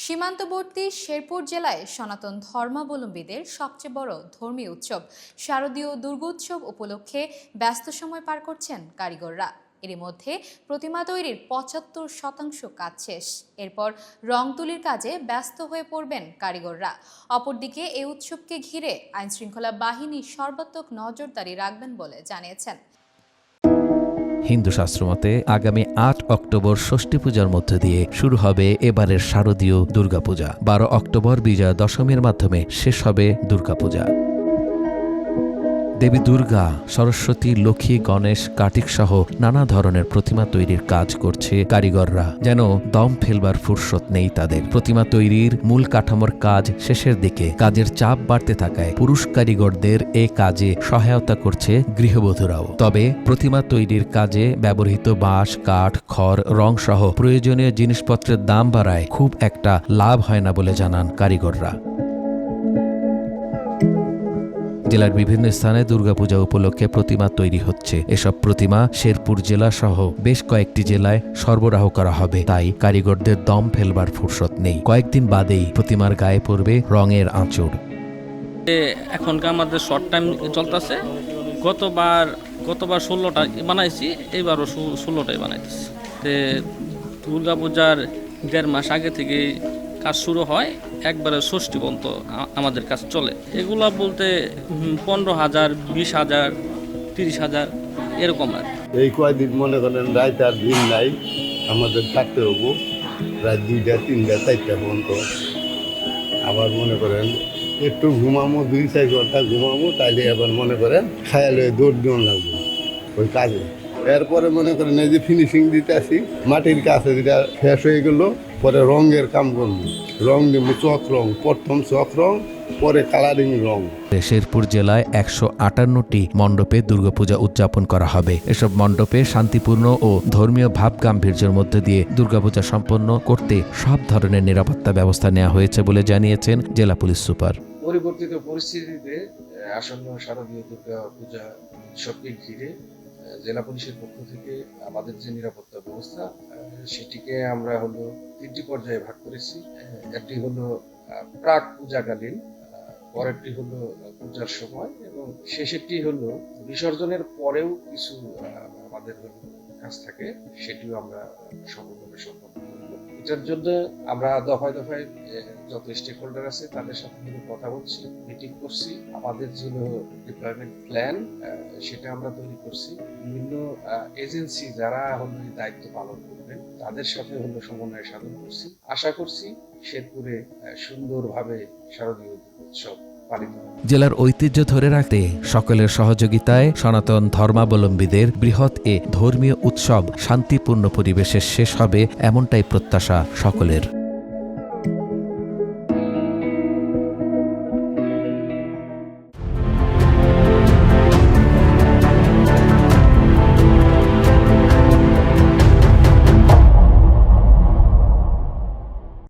সীমান্তবর্তী শেরপুর জেলায় সনাতন ধর্মাবলম্বীদের সবচেয়ে বড় ধর্মীয় উৎসব শারদীয় দুর্গোৎসব উপলক্ষে ব্যস্ত সময় পার করছেন কারিগররা। এরই মধ্যে প্রতিমা তৈরির ৭৫% কাজ শেষ। এরপর রং তুলির কাজে ব্যস্ত হয়ে পড়বেন কারিগররা। অপরদিকে এই উৎসবকে ঘিরে আইনশৃঙ্খলা বাহিনী সর্বাত্মক নজরদারি রাখবেন বলে জানিয়েছেন। হিন্দু শাস্ত্রমতে আগামী ৮ অক্টোবর ষষ্ঠী পূজার মধ্য দিয়ে শুরু হবে এবারের শারদীয় দুর্গাপূজা। ১২ অক্টোবর বিজয়া দশমীর মাধ্যমে শেষ হবে দুর্গাপূজা। দেবী দুর্গা, সরস্বতী, লক্ষ্মী, গণেশ, কার্তিক সহ নানা ধরনের প্রতিমা তৈরির কাজ করছে কারিগররা। যেন দম ফেলবার ফুরসত নেই তাদের। প্রতিমা তৈরির মূল কাঠামোর কাজ শেষের দিকে। কাজের চাপ বাড়তে থাকায় পুরুষ কারিগরদের এ কাজে সহায়তা করছে গৃহবধূরাও। তবে প্রতিমা তৈরির কাজে ব্যবহৃত বাঁশ, কাঠ, খড়, রং সহ প্রয়োজনীয় জিনিসপত্রের দাম বাড়ায় খুব একটা লাভ হয় না বলে জানান কারিগররা। জেলার বিভিন্ন স্থানে দুর্গাপূজা উপলক্ষে প্রতিমা তৈরি হচ্ছে। এসব প্রতিমা শেরপুর জেলা সহ বেশ কয়েকটি জেলায় সরবরাহ করা হবে। তাই কারিগরদের দম ফেলবার ফুরসত নেই। কয়েকদিন বাদেই প্রতিমার গায়ে পড়বে রঙের আঁচড়। এখনকার আমাদের শর্ট টাইম চলতেছে। গতবার 16টা বানাইছি, এইবারও 16টাই বানাইছি। দুর্গাপূজার 1.5 মাস আগে থেকে কাজ শুরু হয়, একবারে ষষ্ঠী পর্যন্ত আমাদের কাজ চলে। এগুলা বলতে 15,000, 20,000, 30,000 এরকম আর। এই কয়দিন মনে করেন রাত আর দিন নাই, আমাদের থাকতে হবো রাত 2টা, 3টা, 4টা পর্যন্ত। আবার মনে করেন একটু ঘুমামো, 2-4 ঘন্টা ঘুমামো, তাইলে আবার মনে করেন খায়ালে দৌড় দিন লাগবো ওই কাজে। এরপরে মনে করেন এই যে ফিনিশিং দিতে আসি, মাটির কাছে যেটা শেষ হয়ে গেল, পরে রঙের কাম করবো। রং দিব চক রং, প্রথম চক রং, পরে কালারিং রং। শেরপুর জেলায় 158টি মণ্ডপে দুর্গাপূজা উদযাপন করা হবে। এসব মণ্ডপে শান্তিপূর্ণ ও ধর্মীয় ভাব গাম্ভীর্যের মধ্যে দিয়ে দুর্গাপূজা সম্পন্ন করতে সব ধরনের নিরাপত্তা ব্যবস্থা নেওয়া হয়েছে বলে জানিয়েছেন জেলা পুলিশ সুপার। পরিবর্তিত পরিস্থিতিতে আসন্ন শারদীয় দুর্গাপূজা উৎসবকে ঘিরে জেলা পুলিশের পক্ষ থেকে আমাদের যে নিরাপত্তা ব্যবস্থা, সেটিকে আমরা 3টি পর্যায়ে ভাগ করেছি। একটি হলো প্রাক পূজাকালীন, পরেরটি হলো পূজার সময়, এবং শেষেরটি হলো বিসর্জনের পরেও কিছু আমাদের কাজ থাকে, সেটিও আমরা সম্পূর্ণভাবে সম্পন্ন করব। এটার জন্য আমরা দফায় দফায় যত স্টেক হোল্ডার আছে তাদের সাথে কথা বলছি, মিটিং করছি। আমাদের যে ডিপ্লয়মেন্ট প্ল্যান সেটা আমরা তৈরি করছি। বিভিন্ন এজেন্সি যারা এই দায়িত্ব পালন করবেন তাদের সাথে সমন্বয় সাধন করছি। আশা করছি শেরপুরে সুন্দরভাবে শারদীয় উৎসব পালিত হবে। জেলার ঐতিহ্য ধরে রাখতে সকলের সহযোগিতায় সনাতন ধর্মাবলম্বীদের বৃহৎ এ ধর্মীয় উৎসব শান্তিপূর্ণ পরিবেশে শেষ হবে, এমনটাই প্রত্যাশা সকলের।